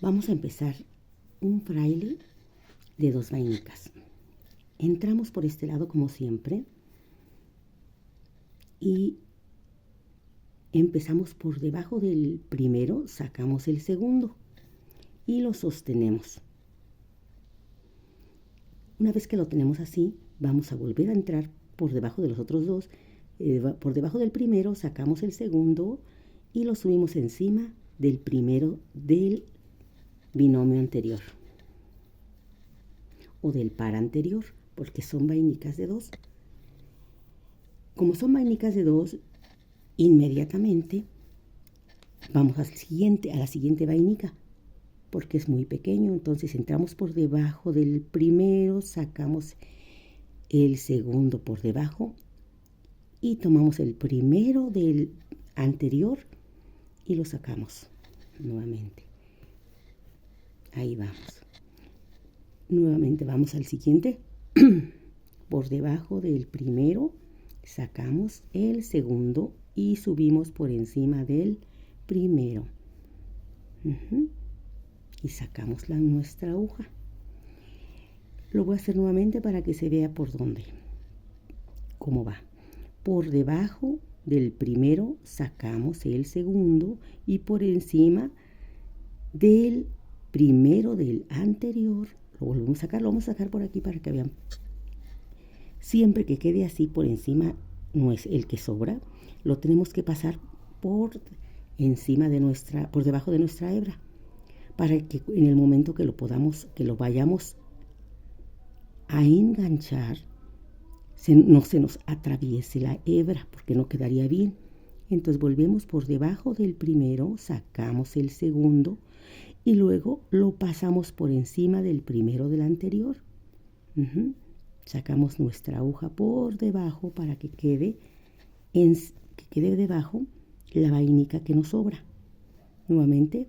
Vamos a empezar un fraile de 2 vainicas. Entramos por este lado como siempre y empezamos por debajo del primero, sacamos el segundo y lo sostenemos. Una vez que lo tenemos así, vamos a volver a entrar por debajo de los otros dos. Por debajo del primero sacamos el segundo y lo subimos encima del primero del binomio anterior o del par anterior, porque son vainicas de 2. Como son vainicas de 2, inmediatamente vamos a la siguiente vainica, porque es muy pequeño. Entonces entramos por debajo del primero, sacamos el segundo por debajo y tomamos el primero del anterior y lo sacamos nuevamente. Ahí vamos. Nuevamente vamos al siguiente. Por debajo del primero sacamos el segundo y subimos por encima del primero. Y sacamos nuestra aguja. Lo voy a hacer nuevamente para que se vea por dónde, cómo va. Por debajo del primero sacamos el segundo y por encima del primero del anterior lo volvemos a sacar. Lo vamos a sacar por aquí para que vean. Siempre que quede así por encima, no es el que sobra, lo tenemos que pasar por encima de por debajo de nuestra hebra, para que en el momento que lo vayamos a enganchar, no se nos atraviese la hebra, porque no quedaría bien. Entonces volvemos por debajo del primero, sacamos el segundo y luego lo pasamos por encima del primero del anterior. Sacamos nuestra aguja por debajo para que quede debajo la vainica que nos sobra. Nuevamente,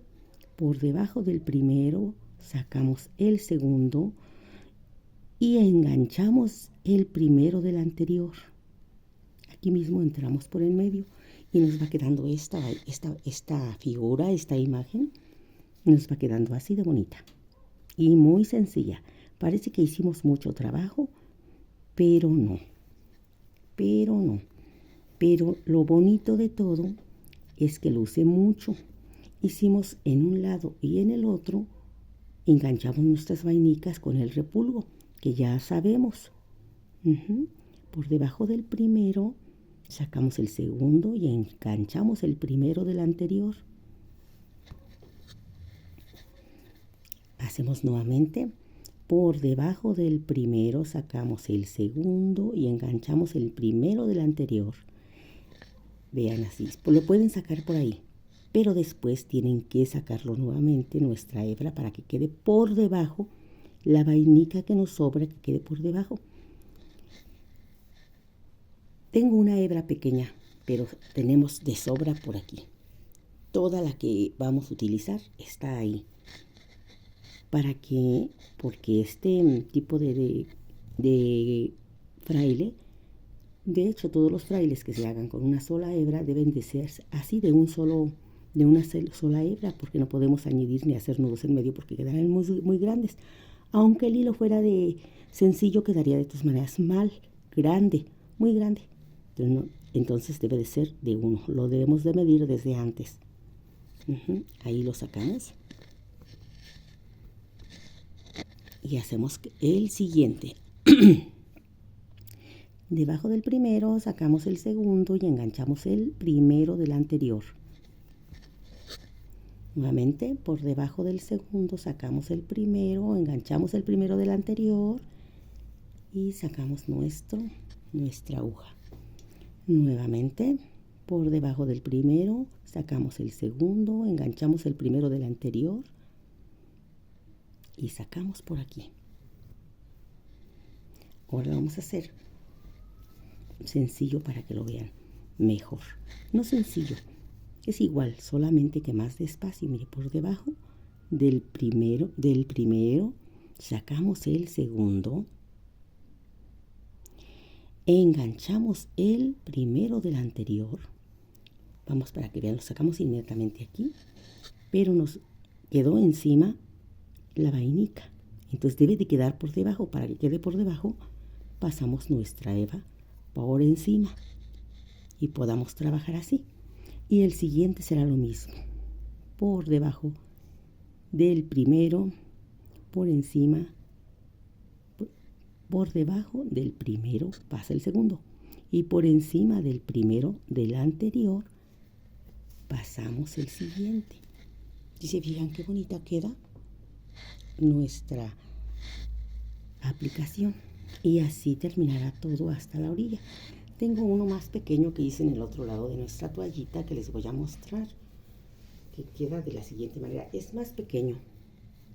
por debajo del primero sacamos el segundo y enganchamos el primero del anterior. Aquí mismo entramos por el medio y nos va quedando esta figura, esta imagen, nos va quedando así de bonita y muy sencilla. Parece que hicimos mucho trabajo, pero no. Pero lo bonito de todo es que luce mucho. Hicimos en un lado y en el otro, enganchamos nuestras vainicas con el repulgo, que ya sabemos. Por debajo del primero sacamos el segundo y enganchamos el primero del anterior. Hacemos nuevamente. Por debajo del primero sacamos el segundo y enganchamos el primero del anterior. Vean así, lo pueden sacar por ahí, pero después tienen que sacarlo nuevamente nuestra hebra para que quede por debajo la vainica que nos sobra, que quede por debajo. Tengo una hebra pequeña, pero tenemos de sobra por aquí. Toda la que vamos a utilizar está ahí. Porque este tipo de fraile, de hecho todos los frailes que se hagan con una sola hebra deben de ser así, de una sola hebra, porque no podemos añadir ni hacer nudos en medio porque quedarán muy grandes. Aunque el hilo fuera de sencillo, quedaría de todas maneras grande, muy grande. Entonces debe de ser de uno, lo debemos de medir desde antes. Ahí lo sacamos. Y hacemos el siguiente. Debajo del primero sacamos el segundo y enganchamos el primero del anterior. Nuevamente, por debajo del segundo sacamos el primero, enganchamos el primero del anterior y sacamos nuestra aguja. Nuevamente, por debajo del primero sacamos el segundo, enganchamos el primero del anterior y sacamos por aquí. Ahora lo vamos a hacer sencillo para que lo vean mejor. No sencillo, es igual, solamente que más despacio. Mire, por debajo del primero sacamos el segundo, enganchamos el primero del anterior. Vamos para que vean, lo sacamos inmediatamente aquí, pero nos quedó encima la vainica. Entonces debe de quedar por debajo. Para que quede por debajo, pasamos nuestra eva por encima y podamos trabajar así. Y el siguiente será lo mismo. Por debajo del primero, por encima, por debajo del primero pasa el segundo. Y por encima del primero del anterior pasamos el siguiente. ¿Y se fijan qué bonita queda nuestra aplicación? Y así terminará todo hasta la orilla. Tengo uno más pequeño que hice en el otro lado de nuestra toallita que les voy a mostrar, que queda de la siguiente manera. Es más pequeño.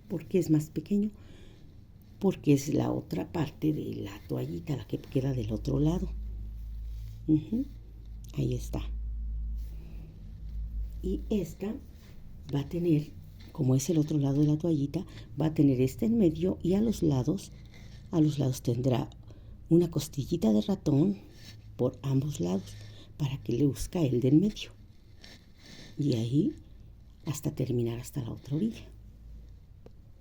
¿Por qué es más pequeño? Porque es la otra parte de la toallita, la que queda del otro lado. Ahí está. Y esta va a tener, como es el otro lado de la toallita, va a tener este en medio y a los lados tendrá una costillita de ratón por ambos lados para que le luzca el de en medio. Y ahí hasta terminar hasta la otra orilla.